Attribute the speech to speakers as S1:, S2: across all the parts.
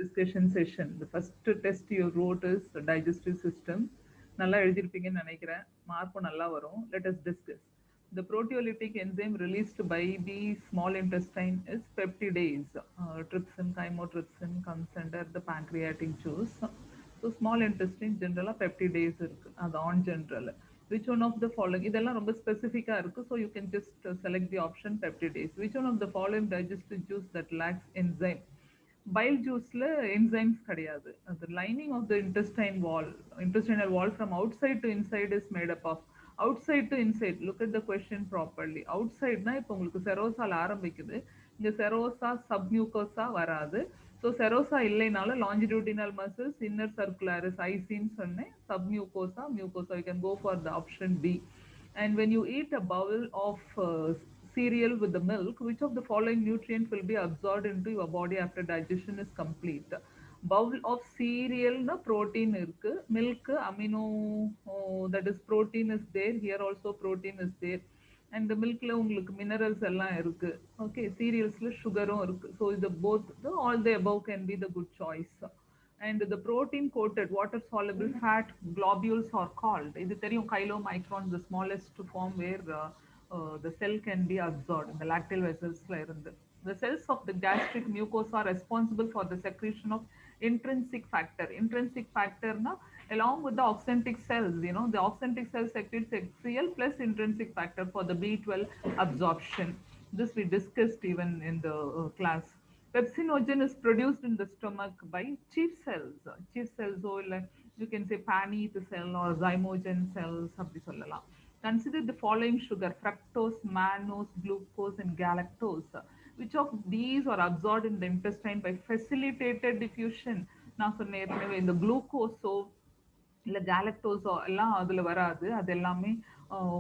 S1: discussion session. The first test you wrote is the digestive system. நல்லா எழுதிருப்பீங்கன்னு நினைக்கிறேன். மார்க்கும் நல்லா வரும். Let us discuss. The proteolytic enzyme released by the small intestine is peptidase. Trypsin, chymotrypsin comes under the pancreatic juice. So small intestine generally peptidase இருக்கு. அது on general. Which one of the following? இதெல்லாம் ரொம்ப ஸ்பெசிஃபிக்கா இருக்கு. So you can just select the option peptidase. Which one of the following digestive juice that lacks enzyme? Bile juiceல enzymes கிடையாது. The lining of the intestinal wall from outside to inside is made up of outside to inside. Look at the question properly. Outside na இப்போ உங்களுக்கு செரோசால ஆரம்பிக்குது. இங்க செரோசா submucosa வராது. So செரோசா இல்லைனாலும் longitudinal muscles, inner circularis, ஐசின்னு சொன்னேன். Submucosa, mucosa, you can go for the option B. And when you eat a bowl of cereal with the milk, which of the following nutrient will be absorbed into your body after digestion is complete? Bowl of cereal na protein irukku, milk amino, that is protein is there, here also protein is there, and the milk la ungalku minerals ella irukku. Okay, cereals la sugar irukku. So the both all the above can be the good choice. And the protein coated water soluble fat globules are called, இது தெரியும், chylomicrons, the smallest form where the cell can be absorbed in the lacteal vessels la irundhu. The cells of the gastric mucosa are responsible for the secretion of intrinsic factor. Intrinsic factor na along with the oxyntic cells, you know, the oxyntic cells secretes HCl plus intrinsic factor for the B12 absorption. This we discussed even in the class. Pepsinogen is produced in the stomach by chief cells. Chief cells, or like you can say Paneth cell or zymogen cells. அப்படி சொல்லலாம். Consider the following sugar: fructose, mannose, glucose, and galactose. Which of these are absorbed in the intestine by facilitated diffusion? நான் சொன்னேன் ஏற்கனவே, இந்த குளுக்கோஸோ இல்லை கேலக்டோஸோ எல்லாம் அதில் வராது. அது எல்லாமே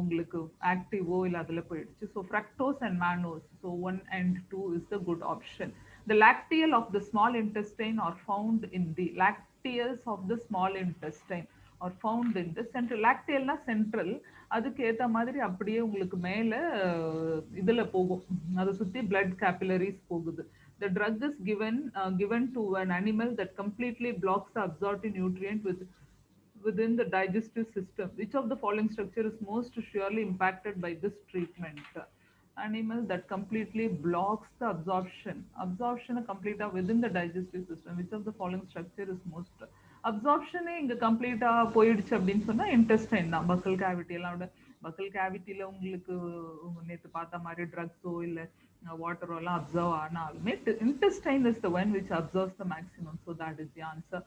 S1: உங்களுக்கு ஆக்டிவோ இல்லை அதில் போயிடுச்சு. So fructose and mannose, so 1 and 2 is the good option. The lacteal of the small intestine are found in the lacteals of the small intestine are found in the central. lactealனா central, அதுக்கு ஏற்ற மாதிரி அப்படியே உங்களுக்கு மேலே இதில் போகும், அதை சுற்றி blood capillaries போகுது. The drug is given to an animal that completely blocks the absorbed nutrient within the digestive system. Which of the following structure is most surely impacted by this treatment? Animal that completely blocks the absorption complete within the digestive system. Which of the following structure is most absorption இங்க கம்ப்ளீட்டா போயிடுச்சு அப்படின்னு சொன்னா intestine தான். பக்கல் cavity எல்லாம் விட, பக்கல் கேவிட்டியில உங்களுக்கு நேற்று பார்த்த மாதிரி ட்ரக்ஸோ இல்லை வாட்டரோ எல்லாம் அப்சர்வ் ஆனாலுமே intestine is the one which absorbs the maximum. So that is the answer.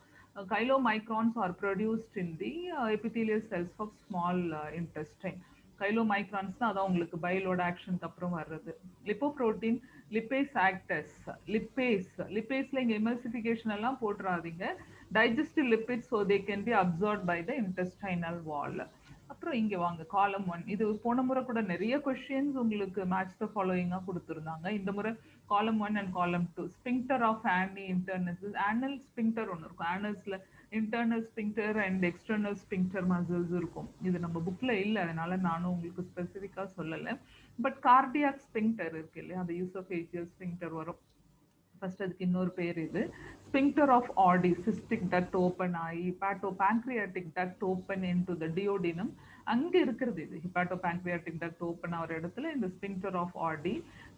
S1: Chylomicrons are produced in the epithelial cells of small intestine. Chylomicrons அதான் உங்களுக்கு பைலோட ஆக்ஷனுக்கு அப்புறம் வர்றது. Lipoprotein lipase acts. லிப்பேஸ்ல இங்க எமல்சிஃபிகேஷன் எல்லாம் போட்டுறாதீங்க. digestive lipids, so they can be absorbed by the intestinal wall. அப்புறம் இங்க வாங்க காலம் 1. இது போன முறை கூட நிறைய கொஸ்டின்ஸ் உங்களுக்கு மேட்ச் த ஃபாலோயிங்கா கொடுத்துருந்தாங்க. இந்த முறை காலம் 1 அண்ட் காலம் 2. Sphincter of ani internus, anal sphincter ஒன்று இருக்கும். ஆனல்ஸ்ல internal sphincter and external sphincter muscles இருக்கும். இது நம்ம புக்ல இல்லை, அதனால நானும் உங்களுக்கு ஸ்பெசிஃபிக்கா சொல்லலை. பட் கார்டியாக் ஸ்பிங்டர் இருக்கு இல்லையா, அந்த யூசோஃபேஜியல் ஸ்பிங்டர் வரும். ஃபர்ஸ்ட் அதுக்கு இன்னொரு பேர் இது sphincter of Oddi. Cystic duct open ஆகி hepatopancreatic duct open into the duodenum, அங்க இருக்கிறது இது. ஹிபாட்டோ பேங்க்ரியாட்டிக் டக்ட் ஓப்பன் ஆகிற இடத்துல இந்த ஸ்பிங்டர் ஆஃப் ஆடி.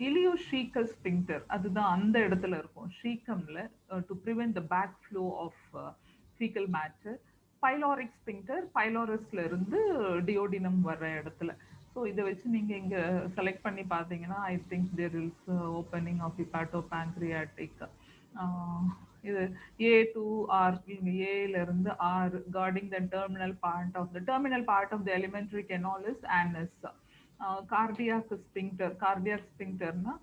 S1: இலியோஷீக்கல் ஸ்பிங்டர், அதுதான் அந்த இடத்துல இருக்கும் ஷீக்கம்ல, to prevent the back flow of faecal matter. Pyloric sphincter பைலாரஸ்ல இருந்து டியோடினம் வர்ற இடத்துல. ஸோ இதை வச்சு நீங்கள் இங்கே செலக்ட் பண்ணி பார்த்தீங்கன்னா I think there is opening of hepatopancreatic. இது ஏ டு ஆர், ஏலேருந்து R according the terminal part of the alimentary canal is anus. Cardiac ஸ்பிங்டர்னா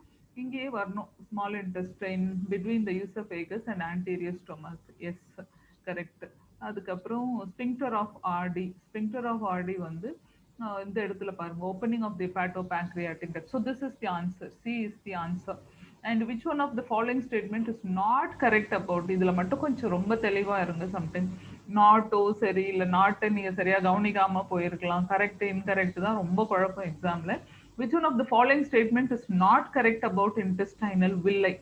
S1: இங்கேயே வரணும், small intestine between the oesophagus and anterior stomach. Yes, correct. அதுக்கப்புறம் sphincter of Oddi வந்து இந்த இடத்துல பாருங்க, opening of the hepatopancreatic duct. So this is the answer, C is the answer. And which one of the following statement is not correct about, இதுல மட்டும் கொஞ்சம் ரொம்ப தெளிவா இருங்க. சம்டைம்ஸ் நாட்டோ சரி இல்லை நாட்டை நீங்க சரியா கவனிக்காம போயிருக்கலாம். கரெக்ட் இன்கரெக்ட் தான் ரொம்ப குழப்பம் எக்ஸாம்ல. Which one of the following statement is not correct about intestinal வில்லை?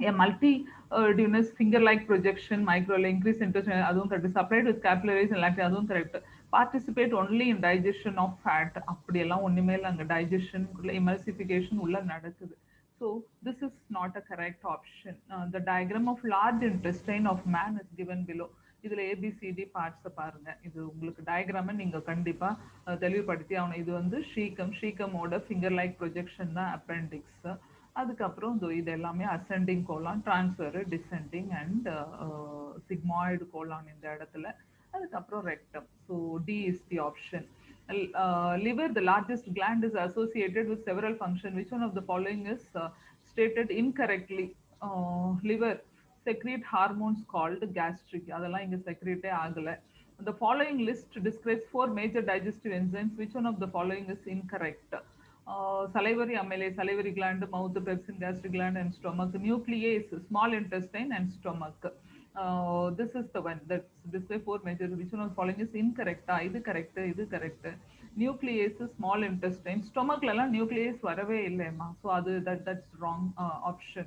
S1: a multi-dunous finger-like projection, micro increase intestinal, அதுவும் correct. Supplied with capillaries and lactate, அதுவும் correct. Participate only in digestion of fat. அப்படியெல்லாம் ஒண்ணுமே இல்ல, அங்க digestion emulsification உள்ள நடக்குது. So this is not a correct option. The diagram of large intestine of man is given below. இதுல ABCD parts பாருங்க. இது உங்களுக்கு டயக்ராம நீங்க கண்டிப்பா தெளிவுபடுத்தி ஆகணும். இது வந்து ஷீக்கமோட ஃபிங்கர் லைக் ப்ரொஜெக்ஷன் தான் அப்பெண்டிக்ஸ். அதுக்கப்புறம் இது எல்லாமே ascending colon, transverse, descending and sigmoid colon இந்த இடத்துல. அதுக்கப்புறம் rectum. So D is the option. Liver, the largest gland, is associated with several functions. Which one of the following is stated incorrectly? Liver secrete hormones called gastric. அதெல்லாம் இங்க secrete ஆகல. The following list describes 4 major digestive enzymes. Which one of the following is incorrect? Salivary amylase, salivary gland, mouth, pepsin, gastric gland, and stomach. Nuclease, small intestine and stomach. This is the one that display 4 major. Which one of the following is incorrect? இது correct, இது correct. Nuclease, small intestine, stomach la nuclease வரவே இல்லையம்மா. So that's wrong option.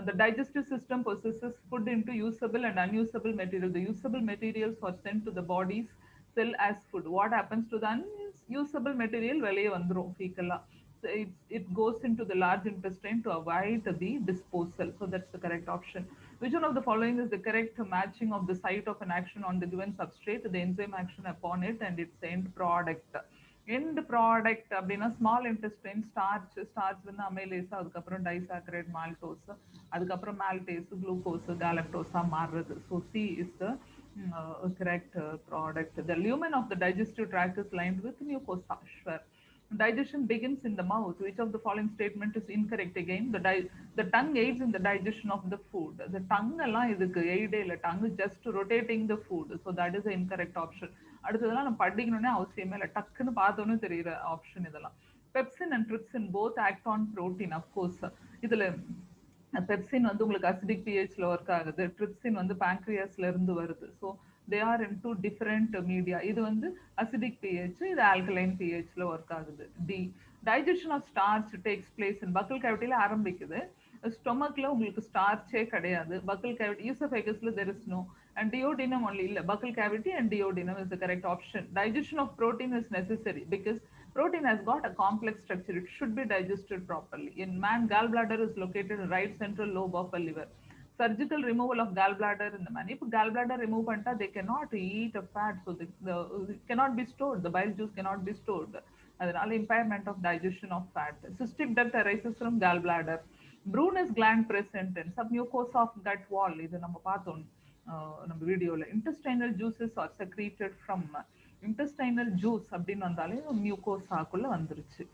S1: The digestive system processes food into usable and unusable material. The usable materials are sent to the body's cell as food. What happens to the unusable material? வெளியே வந்துரும் ஃபீக்கலா. So it goes into the large intestine to avoid the disposal. So that's the correct option. Which one of the following is the correct matching of the site of an action on the given substrate, the enzyme action upon it, and its end product? End product அப்படின்னா small intestine starch வந்து amylase, அதுக்கப்புறம் disaccharide maltose, அதுக்கப்புறம் maltase glucose கேலக்டோஸா மாறுறது. So C is the correct product. The lumen of the digestive tract is lined with mucosa. Sure. Digestion begins in the mouth. Which of the following statement is incorrect again? The tongue aids in the digestion of the food. The tongue எல்லாம் இதுக்கு aid இல்ல, tongue is just rotating the food. So that is the incorrect option. அடுத்ததெல்லாம் நம்ம படிக்கணும்னே அவசியமே இல்லை, டக்குன்னு பார்த்தோன்னு தெரியுற option இதெல்லாம். Pepsin and trypsin both act on protein. Of course இதுல பெப்சின் வந்து உங்களுக்கு அசிடிக் பிஹெச்ல ஒர்க் ஆகுது, ட்ரிப்சின் வந்து பேங்க்ரியாஸ்ல இருந்து வருது. So they are in two different media. இது வந்து அசிடிக் பிஹெச், இது ஆல்கலைன் பிஹெச்ல ஒர்க் ஆகுது. டி, digestion of starch takes place in buccal கேவிட்டியில ஆரம்பிக்குது. ஸ்டொமக்ல உங்களுக்கு ஸ்டார்ச்சே கிடையாது. பக்கல் கேவிட்டி, ஈசோஃபேகஸ்ல there is no, and duodenum only illa. Buccal cavity and duodenum is the correct option. Digestion of protein is necessary because protein has got a complex structure. It should be digested properly. In man, gallbladder is located in right central lobe of a liver. Surgical removal of gallbladder in the man. If gallbladder remove panta, they cannot eat a fat, so it cannot be stored. The bile juice cannot be stored. அதனால impairment of digestion of fat. Cystic duct arises from gallbladder. Brunous gland present in submucosa of gut wall. இது நம்ம பார்த்தோம் நம்ம வீடியோல. intestinal juices are secreted from intestinal juice அப்படின்னு வந்தாலே மியூகோசாக்குள்ள வந்துருச்சு.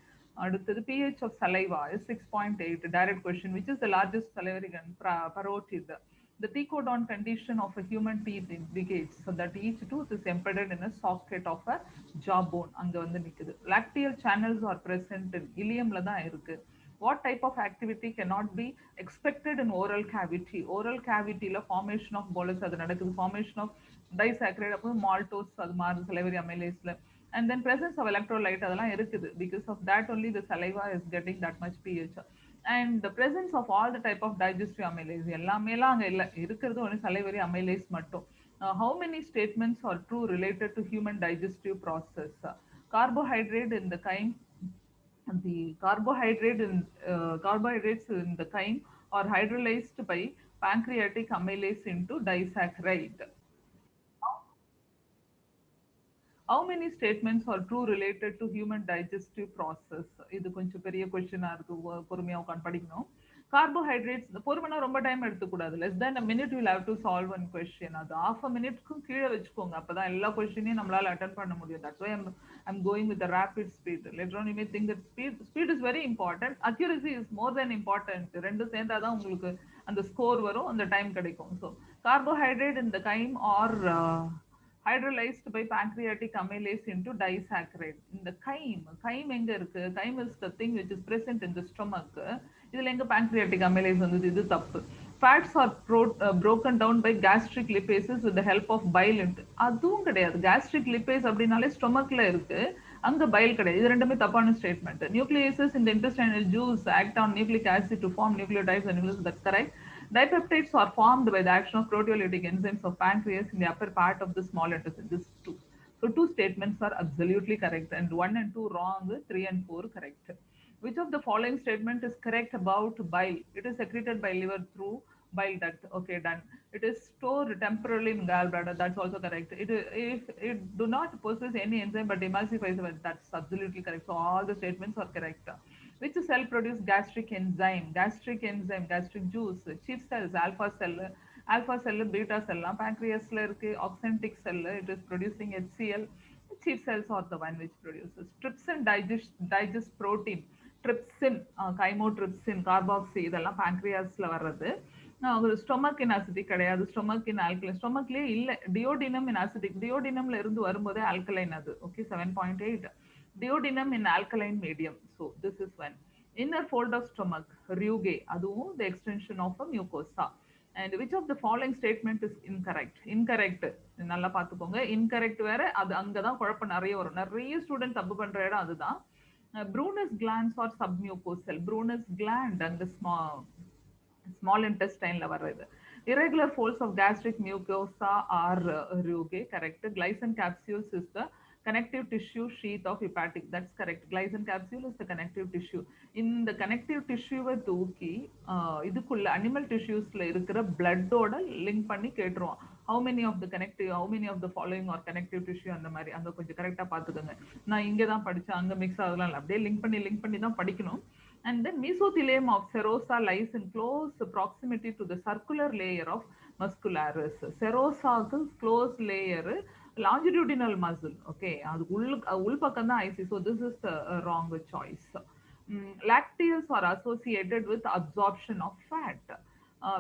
S1: அடுத்தது pH of saliva is 6.8. direct question. Which is the largest salivary gland? Parotid. The thecodont condition of a human teeth indicates so that each tooth is embedded in a socket of a jawbone. அங்க வந்து நிக்குது. lacteal channels are present in ileumல தான் இருக்கு. What type of activity cannot be expected in oral cavity? Oral cavity la formation of bolus adu nadakudhu, formation of disaccharide, appo maltose adu maru salivary amylase la, and then presence of electrolyte adala irukudhu. Because of that only the saliva is getting that much pH, and the presence of all the type of digestive amylase ellame la anga illa, irukkiradhu only salivary amylase mattum. How many statements are true related to human digestive process? Carbohydrate in the chyme, the carbohydrates in the chyme are hydrolyzed by pancreatic amylase into disaccharide. How many statements are true related to human digestive process? இது கொஞ்சம் பெரிய கொஸ்டினா இருக்கு, பொறுமையா உட்காந்து படிக்கணும். Carbohydrates பொறுமைனா ரொம்ப time எடுத்துக்கூடாது. less than a minute you will have to solve one question. அது half a minuteக்கும் கீழே வச்சுக்கோங்க, அப்பதான் எல்லா கொஸ்டினையும் நம்மளால அட்டன் பண்ண முடியும். that's why I'm going with the rapid speed. Later on you may think that speed is very important, accuracy is more than important. ரெண்டு சேர்ந்தாதான் உங்களுக்கு அந்த ஸ்கோர் வரும், அந்த டைம் கிடைக்கும். so carbohydrate in the chyme or hydrolyzed by pancreatic amylase into disaccharide. In the chyme எங்க இருக்கு? chyme is the thing which is present in the stomach. இதுல எங்க pancreatic amylase வந்தது? இது தப்பு. Fats are broken down by gastric lipases with the help of bile. அதுவும் கிடையாது. gastric lipase அப்படினாலே ஸ்டொமக்ல இருக்கு, அங்க bile கிடையாது. இது ரெண்டுமே தப்பான statement. Nucleases in the intestinal juice act on nucleic acid to form nucleotides and nucleus. That's correct. Dipeptides are formed by the action of proteolytic enzymes of pancreas in the upper part of the small intestine. This is 2. So 2 statements are absolutely correct, and 1 and 2 wrong, 3 and 4 correct. Which of the following statement is correct about bile? It is secreted by liver through bile duct. Okay, done. It is stored temporarily in gallbladder. That's also correct. If it do not possess any enzyme but emulsifies, that's absolutely correct. So all the statements are correct. Which cell produce gastric enzyme? Gastric enzyme, gastric juice, chief cells, alpha cell, beta cell, pancreas oxyntic cell, it is producing HCl. Chief cells are the one which produces. Trypsin digest protein. Trypsin, chymotrypsin, carboxy, இதெல்லாம் pancreasல வர்றது. Stomach இன் acidic கிடையாது, stomach இன் alkaline. ஸ்டொமக்லயே இல்ல, duodenum இன் acidic. டியோடினம்ல இருந்து வரும்போதே alkaline அது. Okay, 7.8. Duodenum in alkaline medium. So this is one. Inner fold of stomach, rugae, அதுவும் the extension of a mucosa. And which of the following statement is incorrect? Incorrect. நல்லா பார்த்துக்கோங்க. Incorrect வேற, அது அங்கதான் குழப்பம் நிறைய வரும். நிறைய ஸ்டூடெண்ட் தப்பு பண்ற இடம் அதுதான். Brunner's glands or submucosal. Brunner's gland and the small intestine வர்றது. Irregular folds of gastric mucosa are rugae, correct. Glycan capsules is the connective tissue sheath of hepatic. That's correct. Glycan capsule is the connective tissue. In the connective tissue தூக்கி இதுக்குள்ள animal tissuesல இருக்கிற bloodோட link பண்ணி கேட்டுருவோம். How many of the following are connective tissue அந்த மாதிரி அந்த கொஞ்சம் கரெக்டா பார்த்துக்கோங்க. நான் இங்கே தான் படிச்சேன், அங்கே மிக்ஸ் ஆகலாம் இல்லை, அப்படியே லிங்க் பண்ணி தான் படிக்கணும். And then mesothelium of serosa lies in close proximity to the circular layer of muscularis. Serosa close layer longitudinal muscle. Okay, அது உள்பக்கம் தான் IC. So this is the wrong choice. Lacteals are associated with absorption of fat.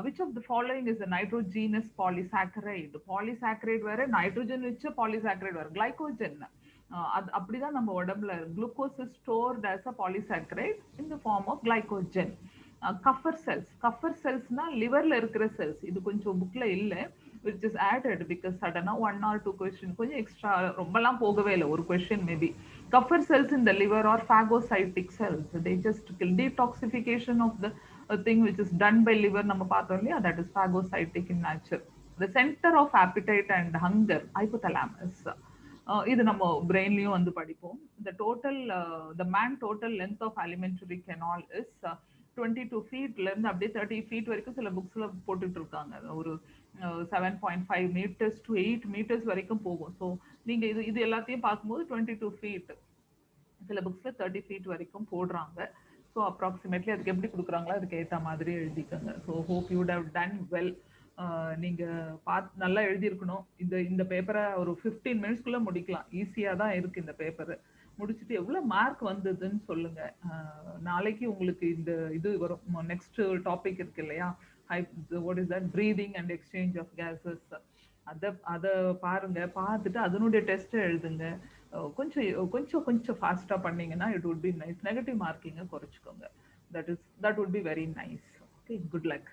S1: Which of the following is a nitrogenous polysaccharide? Polysaccharide வேற, nitrogen வச்ச polysaccharide வேற, glycogen. அப்படிதான் நம்ம உடம்புல glucose is stored as a polysaccharide in the form of glycogen. Kuffer cells na liverல இருக்கிற cells. இது கொஞ்சம் bookல இல்ல, which is added because suddenly 1 or 2 question கொஞ்சம் extra, ரொம்பலாம் போகவே இல்லை, ஒரு question maybe. Kuffer cells in the liver are phagocytic cells. They just kill. Detoxification of the thing which is done by liver நம்ம பார்த்தோம் இல்லையா, that is phagocytic in nature. The center of appetite and hunger, hypothalamus. இது நம்ம பிரெயின்லயும் வந்து படிப்போம். The man total length of alimentary canal is 22 feetல இருந்து அப்படியே 30 feet வரைக்கும் சில புக்ஸ்ல போட்டுட்டு இருக்காங்க. ஒரு 7.5 meters to 8 meters வரைக்கும் போகும். ஸோ நீங்க இது எல்லாத்தையும் பார்க்கும்போது 22 feet, சில புக்ஸ்ல 30 feet வரைக்கும் போடுறாங்க. ஸோ அப்ராக்சிமேட்லி அதுக்கு எப்படி கொடுக்குறாங்களோ அதுக்கு ஏற்ற மாதிரி எழுதிக்கோங்க. So hope you would have done well. நீங்க பார்த்து நல்லா எழுதியிருக்கணும். இந்த பேப்பரை ஒரு 15 மினிட்ஸ்க்குள்ள முடிக்கலாம். ஈஸியா தான் இருக்கு இந்த பேப்பர். முடிச்சுட்டு எவ்வளவு மார்க் வந்ததுன்னு சொல்லுங்க. நாளைக்கு உங்களுக்கு இது வரும். நெக்ஸ்ட் டாபிக் இருக்கு இல்லையா, what is that, breathing and exchange of gases. அதை பாருங்க, பார்த்துட்டு அதனுடைய டெஸ்ட் எழுதுங்க. கொஞ்சம் ஃபாஸ்டா பண்ணீங்கன்னா it would be nice. Negative மார்க்கிங்கை குறைச்சிக்கோங்க. That would be very nice. Okay, good luck.